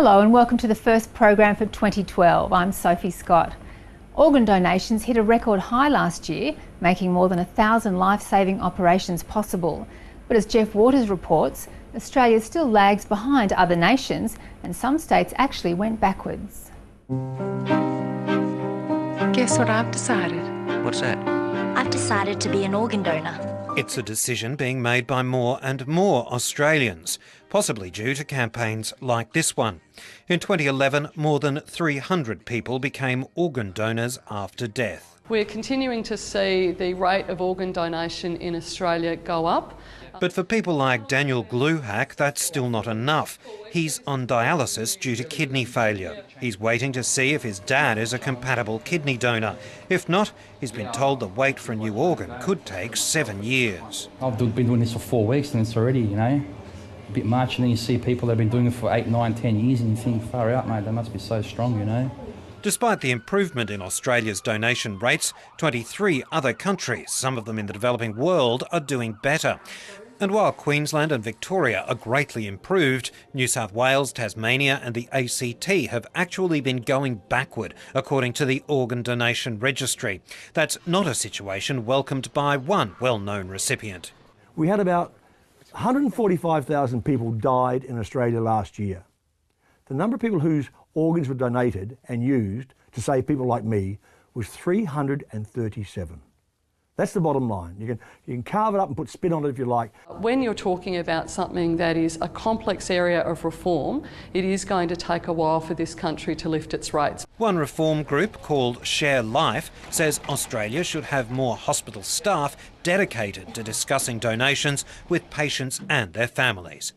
Hello and welcome to the first program for 2012. I'm Sophie Scott. Organ donations hit a record high last year, making more than 1,000 life-saving operations possible. But as Jeff Waters reports, Australia still lags behind other nations and some states actually went backwards. Guess what I've decided? What's that? I've decided to be an organ donor. It's a decision being made by more and more Australians, possibly due to campaigns like this one. In 2011, more than 300 people became organ donors after death. We're continuing to see the rate of organ donation in Australia go up. But for people like Daniel Gluhack, that's still not enough. He's on dialysis due to kidney failure. He's waiting to see if his dad is a compatible kidney donor. If not, he's been told the wait for a new organ could take 7 years. I've been doing this for 4 weeks and it's already, a bit much, and then you see people that have been doing it for 8, 9, 10 years and you think, far out, mate, they must be so strong, Despite the improvement in Australia's donation rates, 23 other countries, some of them in the developing world, are doing better. And while Queensland and Victoria are greatly improved, New South Wales, Tasmania and the ACT have actually been going backward, according to the Organ Donation Registry. That's not a situation welcomed by one well-known recipient. We had about 145,000 people died in Australia last year. The number of people whose organs were donated and used to save people like me was 337. That's the bottom line. You can carve it up and put spin on it if you like. When you're talking about something that is a complex area of reform, it is going to take a while for this country to lift its rates. One reform group called Share Life says Australia should have more hospital staff dedicated to discussing donations with patients and their families.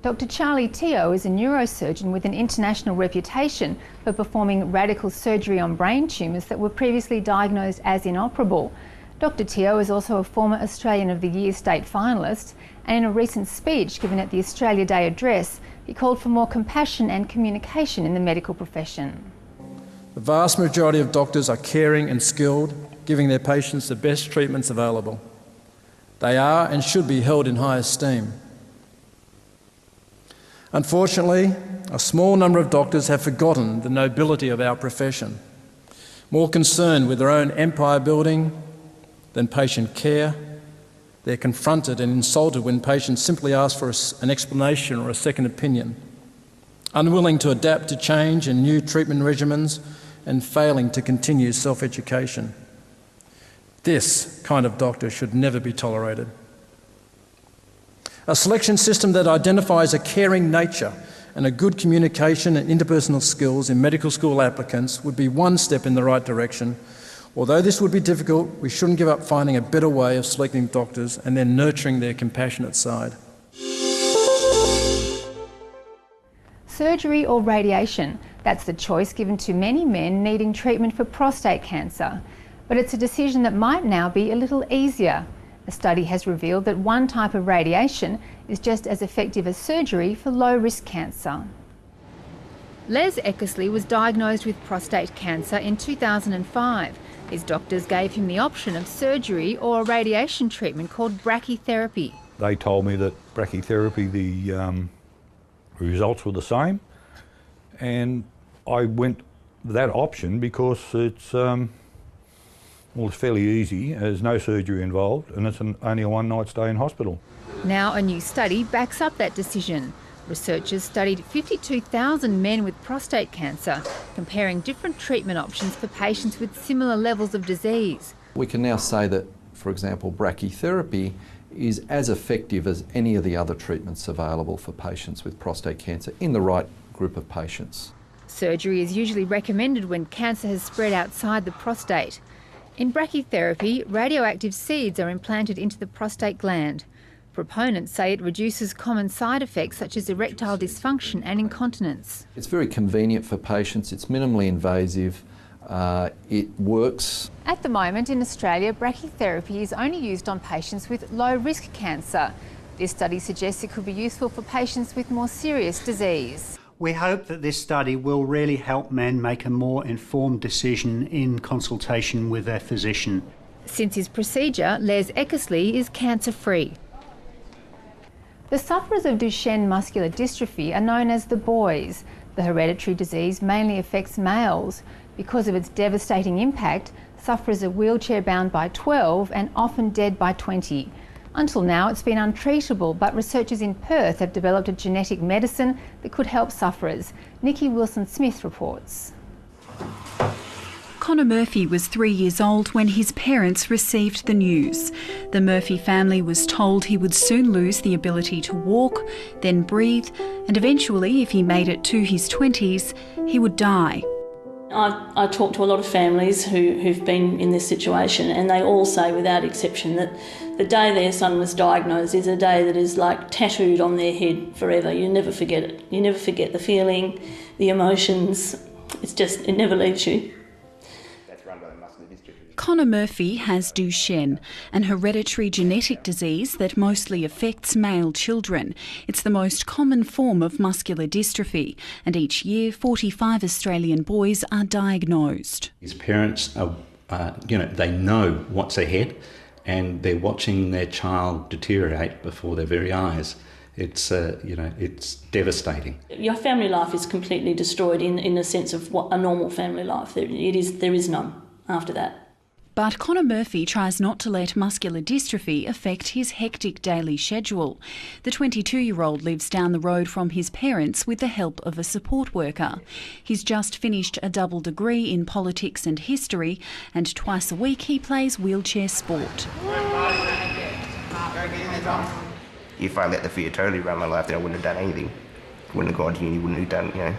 Dr. Charles Teo is a neurosurgeon with an international reputation for performing radical surgery on brain tumours that were previously diagnosed as inoperable. Dr. Teo is also a former Australian of the Year state finalist, and in a recent speech given at the Australia Day address, he called for more compassion and communication in the medical profession. The vast majority of doctors are caring and skilled, giving their patients the best treatments available. They are and should be held in high esteem. Unfortunately, a small number of doctors have forgotten the nobility of our profession, more concerned with their own empire building than patient care. They're confronted and insulted when patients simply ask for an explanation or a second opinion, unwilling to adapt to change and new treatment regimens and failing to continue self-education. This kind of doctor should never be tolerated. A selection system that identifies a caring nature and a good communication and interpersonal skills in medical school applicants would be one step in the right direction. Although this would be difficult, we shouldn't give up finding a better way of selecting doctors and then nurturing their compassionate side. Surgery or radiation? That's the choice given to many men needing treatment for prostate cancer. But it's a decision that might now be a little easier. A study has revealed that one type of radiation is just as effective as surgery for low-risk cancer. Les Eckersley was diagnosed with prostate cancer in 2005. His doctors gave him the option of surgery or a radiation treatment called brachytherapy. They told me that brachytherapy, the results were the same, and I went that option because it's fairly easy, there's no surgery involved, and it's only a one-night stay in hospital. Now a new study backs up that decision. Researchers studied 52,000 men with prostate cancer, comparing different treatment options for patients with similar levels of disease. We can now say that, for example, brachytherapy is as effective as any of the other treatments available for patients with prostate cancer in the right group of patients. Surgery is usually recommended when cancer has spread outside the prostate. In brachytherapy, radioactive seeds are implanted into the prostate gland. Proponents say it reduces common side effects such as erectile dysfunction and incontinence. It's very convenient for patients, it's minimally invasive, it works. At the moment in Australia, brachytherapy is only used on patients with low-risk cancer. This study suggests it could be useful for patients with more serious disease. We hope that this study will really help men make a more informed decision in consultation with their physician. Since his procedure, Les Eckersley is cancer-free. The sufferers of Duchenne muscular dystrophy are known as the boys. The hereditary disease mainly affects males. Because of its devastating impact, sufferers are wheelchair-bound by 12 and often dead by 20. Until now, it's been untreatable, but researchers in Perth have developed a genetic medicine that could help sufferers. Nikki Wilson-Smith reports. Conor Murphy was 3 years old when his parents received the news. The Murphy family was told he would soon lose the ability to walk, then breathe, and eventually, if he made it to his 20s, he would die. I talk to a lot of families who've been in this situation, and they all say without exception that the day their son was diagnosed is a day that is like tattooed on their head forever. You never forget it. You never forget the feeling, the emotions. It never leaves you. Conor Murphy has Duchenne, an hereditary genetic disease that mostly affects male children. It's the most common form of muscular dystrophy, and each year 45 Australian boys are diagnosed. His parents are, they know what's ahead, and they're watching their child deteriorate before their very eyes. It's devastating. Your family life is completely destroyed in the sense of what a normal family life. There is none after that. But Conor Murphy tries not to let muscular dystrophy affect his hectic daily schedule. The 22-year-old lives down the road from his parents with the help of a support worker. He's just finished a double degree in politics and history, and twice a week he plays wheelchair sport. If I let the fear totally run my life, then I wouldn't have done anything. Wouldn't have gone to uni, wouldn't have done,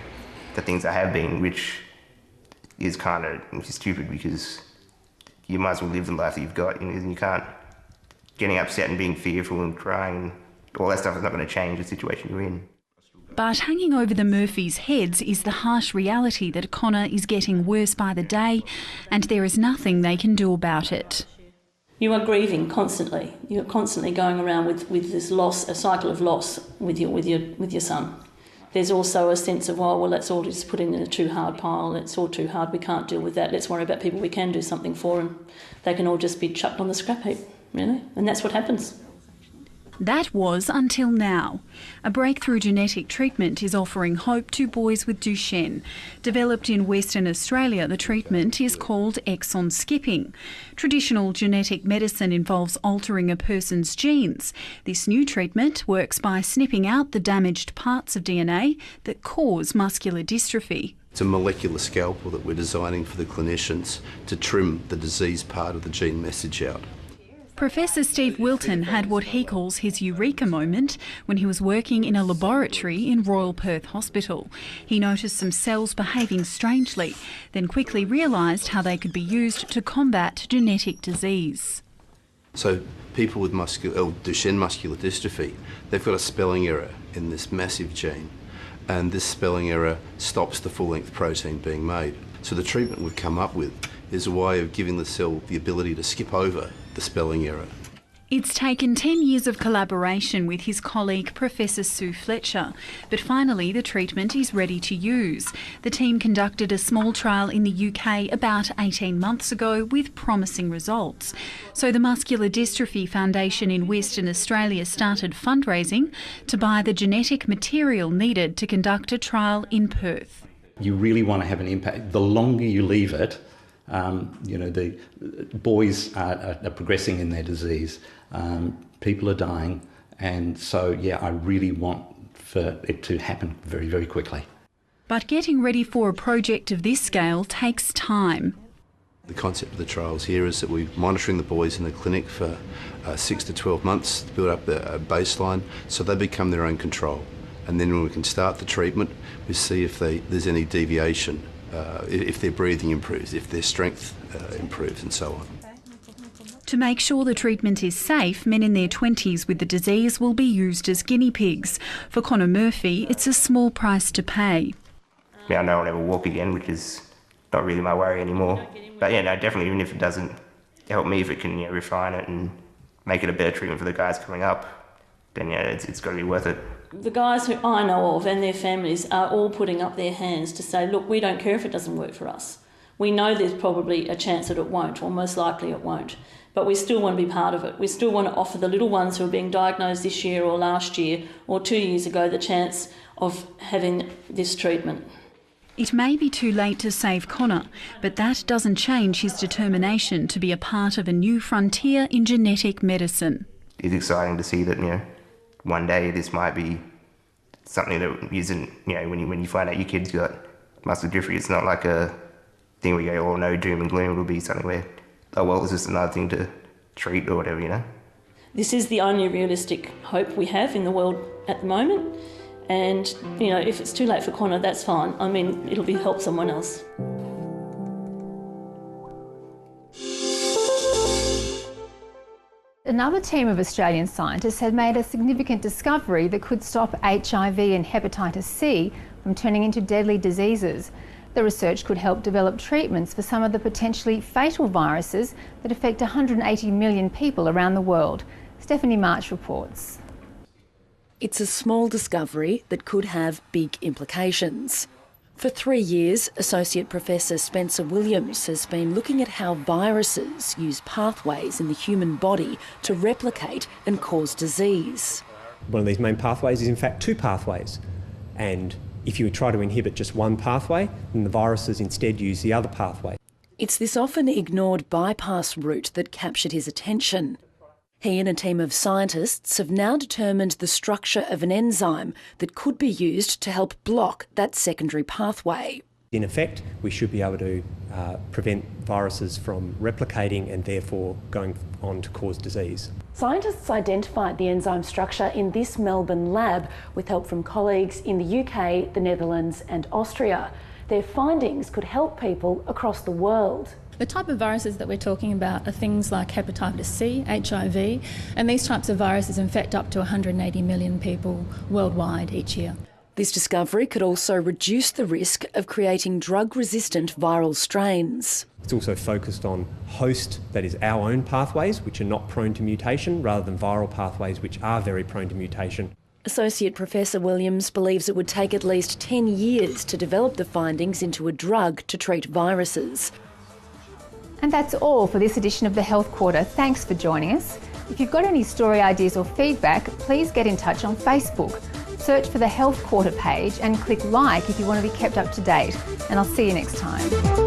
the things I have been, which is kind of stupid because you might as well live the life that you've got. You can't. Getting upset and being fearful and crying and all that stuff is not going to change the situation you're in. But hanging over the Murphys' heads is the harsh reality that Conor is getting worse by the day, and there is nothing they can do about it. You are grieving constantly. You're constantly going around with this loss, a cycle of loss with your son. There's also a sense of, let's all just put in a too hard pile. It's all too hard. We can't deal with that. Let's worry about people we can do something for, and they can all just be chucked on the scrap heap, really. And that's what happens. That was until now. A breakthrough genetic treatment is offering hope to boys with Duchenne. Developed in Western Australia, the treatment is called exon skipping. Traditional genetic medicine involves altering a person's genes. This new treatment works by snipping out the damaged parts of DNA that cause muscular dystrophy. It's a molecular scalpel that we're designing for the clinicians to trim the disease part of the gene message out. Professor Steve Wilton had what he calls his eureka moment when he was working in a laboratory in Royal Perth Hospital. He noticed some cells behaving strangely, then quickly realised how they could be used to combat genetic disease. So people with Duchenne muscular dystrophy, they've got a spelling error in this massive gene, and this spelling error stops the full-length protein being made. So the treatment we've come up with is a way of giving the cell the ability to skip over the spelling error. It's taken 10 years of collaboration with his colleague Professor Sue Fletcher, but finally the treatment is ready to use. The team conducted a small trial in the UK about 18 months ago with promising results. So the Muscular Dystrophy Foundation in Western Australia started fundraising to buy the genetic material needed to conduct a trial in Perth. You really want to have an impact. The longer you leave it, the boys are progressing in their disease, people are dying, and so, I really want for it to happen very, very quickly. But getting ready for a project of this scale takes time. The concept of the trials here is that we're monitoring the boys in the clinic for 6 to 12 months to build up a baseline so they become their own control. And then when we can start the treatment, we see if there's any deviation, if their breathing improves, if their strength improves, and so on. To make sure the treatment is safe, men in their 20s with the disease will be used as guinea pigs. For Conor Murphy, it's a small price to pay. I know I'll never walk again, which is not really my worry anymore. But definitely, even if it doesn't help me, if it can refine it and make it a better treatment for the guys coming up, then it's got to be worth it. The guys who I know of and their families are all putting up their hands to say, look, we don't care if it doesn't work for us. We know there's probably a chance that it won't, or most likely it won't. but we still want to be part of it. We still want to offer the little ones who are being diagnosed this year or last year or 2 years ago the chance of having this treatment. It may be too late to save Conor, but that doesn't change his determination to be a part of a new frontier in genetic medicine. It's exciting to see that, one day this might be something that isn't, when you find out your kid's got muscular dystrophy, it's not like a thing where you go, oh no, doom and gloom. It'll be something where, oh well, it's just another thing to treat or whatever, This is the only realistic hope we have in the world at the moment. And, if it's too late for Conor, that's fine. I mean, it'll help someone else. Another team of Australian scientists had made a significant discovery that could stop HIV and hepatitis C from turning into deadly diseases. The research could help develop treatments for some of the potentially fatal viruses that affect 180 million people around the world. Stephanie March reports. It's a small discovery that could have big implications. For 3 years, Associate Professor Spencer Williams has been looking at how viruses use pathways in the human body to replicate and cause disease. One of these main pathways is in fact two pathways, and if you try to inhibit just one pathway, then the viruses instead use the other pathway. It's this often ignored bypass route that captured his attention. He and a team of scientists have now determined the structure of an enzyme that could be used to help block that secondary pathway. In effect, we should be able to prevent viruses from replicating and therefore going on to cause disease. Scientists identified the enzyme structure in this Melbourne lab with help from colleagues in the UK, the Netherlands and Austria. Their findings could help people across the world. The type of viruses that we're talking about are things like hepatitis C, HIV, and these types of viruses infect up to 180 million people worldwide each year. This discovery could also reduce the risk of creating drug-resistant viral strains. It's also focused on host, that is our own pathways, which are not prone to mutation, rather than viral pathways which are very prone to mutation. Associate Professor Williams believes it would take at least 10 years to develop the findings into a drug to treat viruses. And that's all for this edition of the Health Quarter. Thanks for joining us. If you've got any story ideas or feedback, please get in touch on Facebook. Search for the Health Quarter page and click like if you want to be kept up to date. And I'll see you next time.